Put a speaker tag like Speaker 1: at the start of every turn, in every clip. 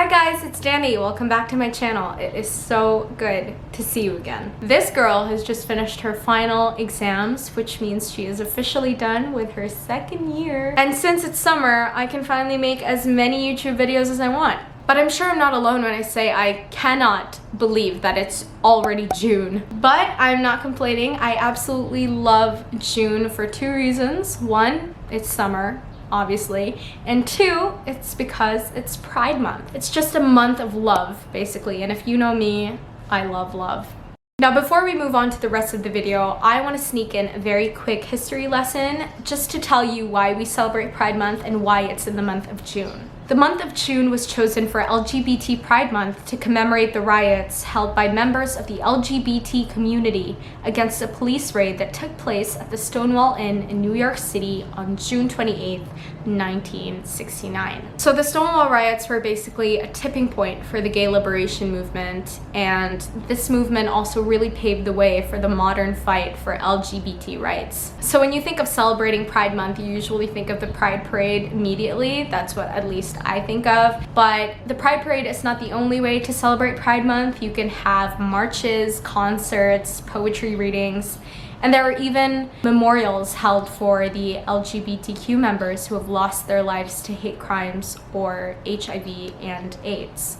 Speaker 1: Hi guys, it's Dani. Welcome back to my channel. It is so good to see you again. This girl has just finished her final exams, which means she is officially done with her second year. And since it's summer, I can finally make as many YouTube videos as I want. But I'm sure I'm not alone when I say I cannot believe that it's already June. But I'm not complaining. I absolutely love June for two reasons. One, it's summer, obviously, and two, it's because it's Pride Month. It's just a month of love, basically, and if you know me, I love love. Now, before we move on to the rest of the video, I want to sneak in a very quick history lesson just to tell you why we celebrate Pride Month and why it's in the month of June. The month of June was chosen for LGBT Pride Month to commemorate the riots held by members of the LGBT community against a police raid that took place at the Stonewall Inn in New York City on June 28, 1969. So the Stonewall riots were basically a tipping point for the gay liberation movement, and this movement also really paved the way for the modern fight for LGBT rights. So when you think of celebrating Pride Month, you usually think of the Pride Parade immediately. That's what at least I think of. But the Pride Parade is not the only way to celebrate Pride Month. You can have marches, concerts, poetry readings, and there are even memorials held for the LGBTQ members who have lost their lives to hate crimes or HIV and AIDS.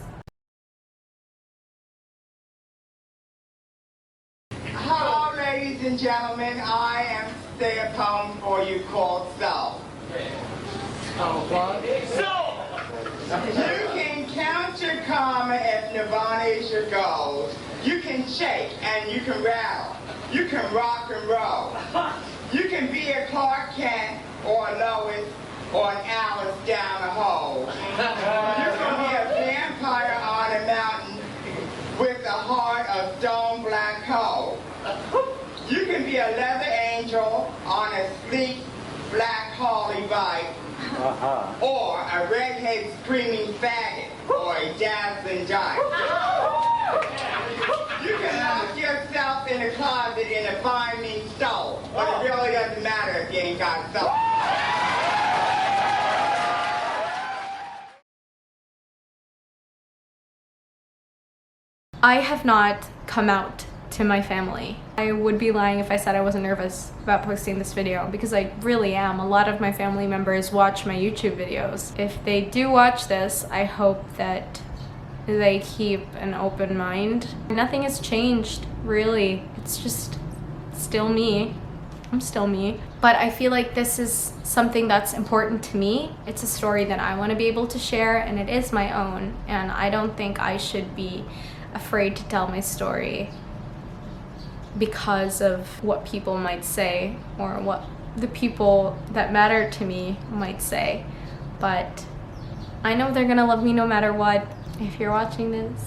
Speaker 2: Hello, ladies and gentlemen. I am say a poem for you called So. You can count your karma if nirvana is your goal. You can shake and you can rattle. You can rock and roll. You can be a Clark Kent or a Lois or an Alice down a hole. You can be a vampire on a mountain with a heart of stone black coal. You can be a leather angel on a sleek black Harley bike. Or a redhead screaming faggot, or a dazzling dyke. You can lock yourself in a closet in a fine mean stove, but it really doesn't matter if you ain't got soul.
Speaker 1: I have not come out to my family. I would be lying if I said I wasn't nervous about posting this video, because I really am. A lot of my family members watch my YouTube videos. If they do watch this, I hope that they keep an open mind. Nothing has changed, really. It's just still me. I'm still me. But I feel like this is something that's important to me. It's a story that I want to be able to share, and it is my own. And I don't think I should be afraid to tell my story because of what people might say or what the people that matter to me might say. But I know they're gonna love me no matter what. If you're watching this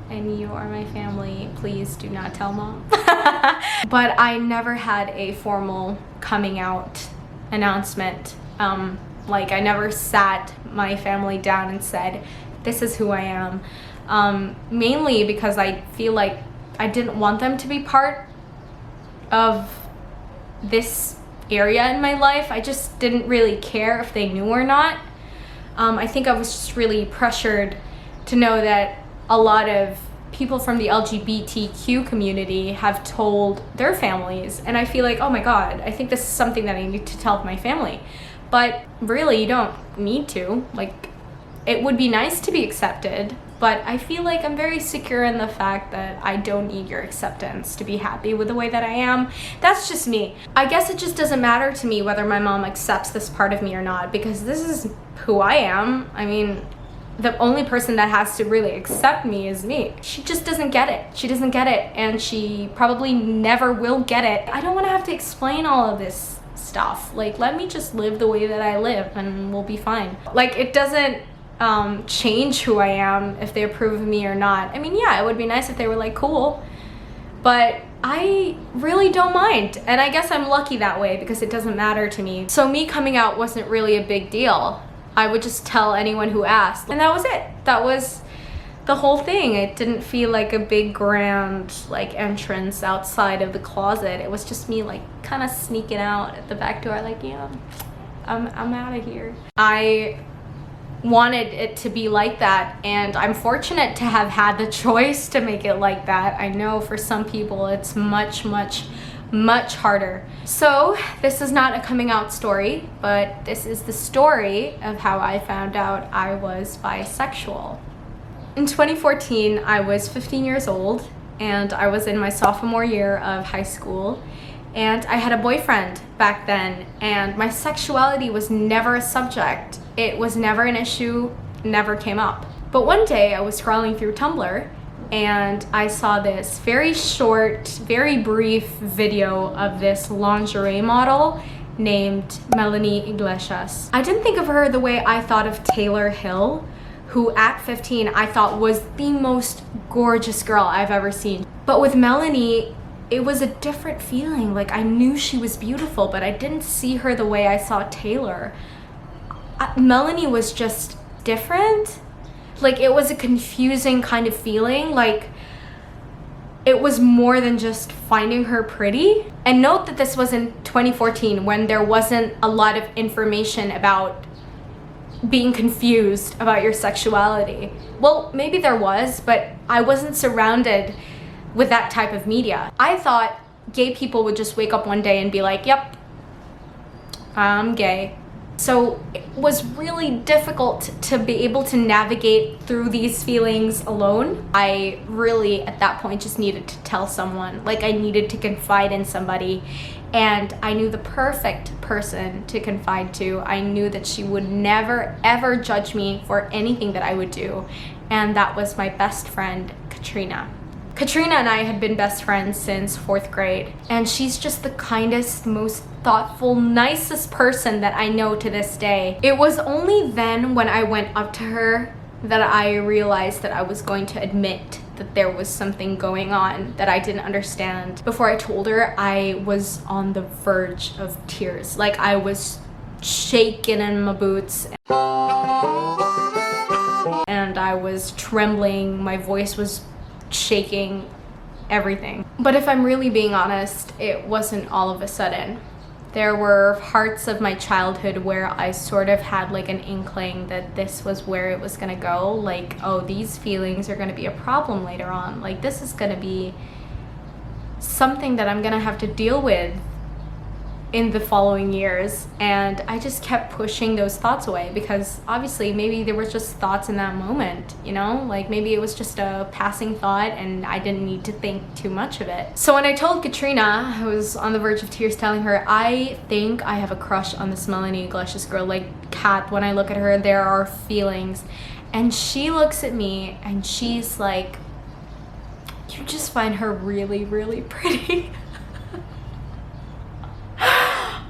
Speaker 1: and you are my family, please do not tell mom. But I never had a formal coming out announcement. Like, I never sat my family down and said, this is who I am. Mainly because I feel like I didn't want them to be part of this area in my life. I just didn't really care if they knew or not. I think I was just really pressured to know that a lot of people from the LGBTQ community have told their families, and I feel like, oh my god, I think this is something that I need to tell my family. But really, you don't need to. Like, it would be nice to be accepted, but I feel like I'm very secure in the fact that I don't need your acceptance to be happy with the way that I am. That's just me. I guess it just doesn't matter to me whether my mom accepts this part of me or not, because this is who I am. I mean, the only person that has to really accept me is me. She just doesn't get it. She doesn't get it, and she probably never will get it. I don't want to have to explain all of this stuff. Like, let me just live the way that I live and we'll be fine. Like, it doesn't change who I am if they approve of me or not. I mean, yeah, it would be nice if they were like, cool, but I really don't mind. And I guess I'm lucky that way because it doesn't matter to me. So me coming out wasn't really a big deal. I would just tell anyone who asked, and that was it. That was the whole thing. It didn't feel like a big grand like entrance outside of the closet. It was just me like kind of sneaking out at the back door like, yeah, I'm out of here. I wanted it to be like that, and I'm fortunate to have had the choice to make it like that. I know for some people it's much harder. So this is not a coming out story, but this is the story of how I found out I was bisexual. In 2014, I was 15 years old, and I was in my sophomore year of high school, and I had a boyfriend back then, and my sexuality was never a subject. It was never an issue, never came up. But one day I was scrolling through Tumblr, and I saw this very short, very brief video of this lingerie model named Melanie Iglesias. I didn't think of her the way I thought of Taylor Hill, who at 15 I thought was the most gorgeous girl I've ever seen. But with Melanie, it was a different feeling. Like, I knew she was beautiful, but I didn't see her the way I saw Taylor. Melanie was just different. Like, it was a confusing kind of feeling. Like, it was more than just finding her pretty. And note that this was in 2014, when there wasn't a lot of information about being confused about your sexuality. Well, maybe there was, but I wasn't surrounded with that type of media. I thought gay people would just wake up one day and be like, yep, I'm gay. So it was really difficult to be able to navigate through these feelings alone. I really, at that point, just needed to tell someone. Like, I needed to confide in somebody, and I knew the perfect person to confide to. I knew that she would never, ever judge me for anything that I would do, and that was my best friend, Katrina. Katrina and I had been best friends since 4th grade, and she's just the kindest, most thoughtful, nicest person that I know to this day. It was only then, when I went up to her, that I realized that I was going to admit that there was something going on that I didn't understand. Before I told her, I was on the verge of tears. Like, I was shaking in my boots, and I was trembling. My voice was shaking, everything. But if I'm really being honest, it wasn't all of a sudden. There were parts of my childhood where I sort of had like an inkling that this was where it was gonna go. Like, oh, these feelings are gonna be a problem later on. Like, this is gonna be something that I'm gonna have to deal with in the following years. And I just kept pushing those thoughts away, because obviously maybe there were just thoughts in that moment, you know, like maybe it was just a passing thought and I didn't need to think too much of it. So when I told Katrina, I was on the verge of tears, telling her, I think I have a crush on this Melanie Iglesias girl. Like, Kat, when I look at her, there are feelings. And she looks at me and she's like, you just find her really, really pretty.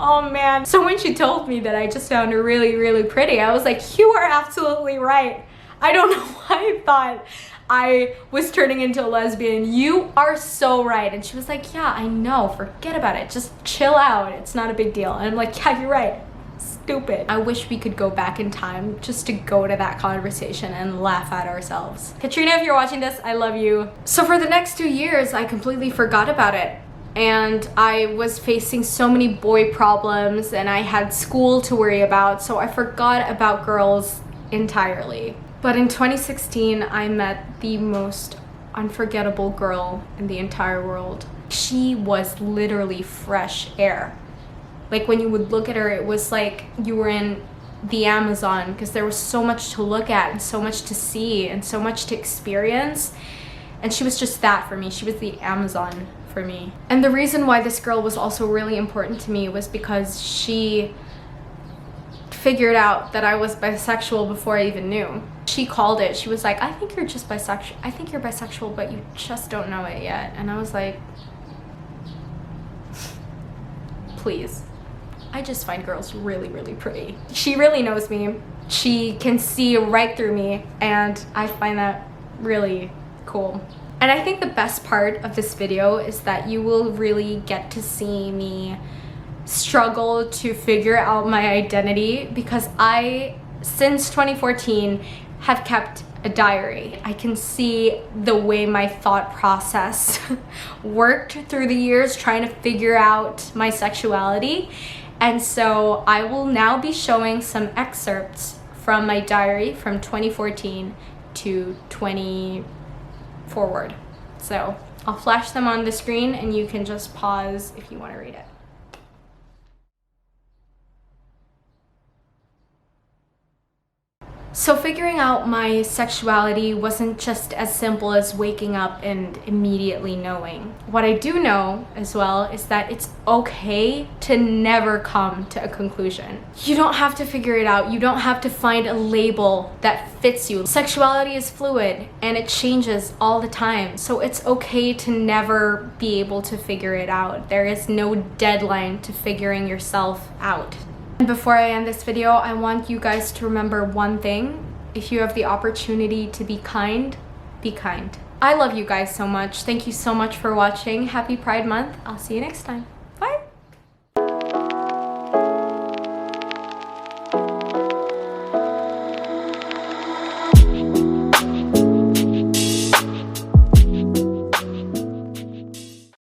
Speaker 1: Oh man. So when she told me that I just found her really, really pretty, I was like, you are absolutely right. I don't know why I thought I was turning into a lesbian. You are so right. And she was like, yeah, I know, forget about it. Just chill out. It's not a big deal. And I'm like, yeah, you're right. Stupid. I wish we could go back in time just to go to that conversation and laugh at ourselves. Katrina, if you're watching this, I love you. So for the next 2 years, I completely forgot about it. And I was facing so many boy problems, and I had school to worry about, so I forgot about girls entirely. But in 2016, I met the most unforgettable girl in the entire world. She was literally fresh air. Like, when you would look at her, it was like you were in the Amazon, because there was so much to look at and so much to see and so much to experience. And she was just that for me. She was the Amazon for me. And the reason why this girl was also really important to me was because she figured out that I was bisexual before I even knew. She called it. She was like, I think you're just bisexual. I think you're bisexual, but you just don't know it yet. And I was like, please. I just find girls really, really pretty. She really knows me. She can see right through me, and I find that really cool. And I think the best part of this video is that you will really get to see me struggle to figure out my identity, because I, since 2014, have kept a diary. I can see the way my thought process worked through the years trying to figure out my sexuality. And so I will now be showing some excerpts from my diary from 2014 to 20 forward. So I'll flash them on the screen and you can just pause if you want to read it. So figuring out my sexuality wasn't just as simple as waking up and immediately knowing. What I do know as well is that it's okay to never come to a conclusion. You don't have to figure it out. You don't have to find a label that fits you. Sexuality is fluid and it changes all the time. So it's okay to never be able to figure it out. There is no deadline to figuring yourself out. And before I end this video, I want you guys to remember one thing. If you have the opportunity to be kind, be kind. I love you guys so much. Thank you so much for watching. Happy Pride Month. I'll see you next time.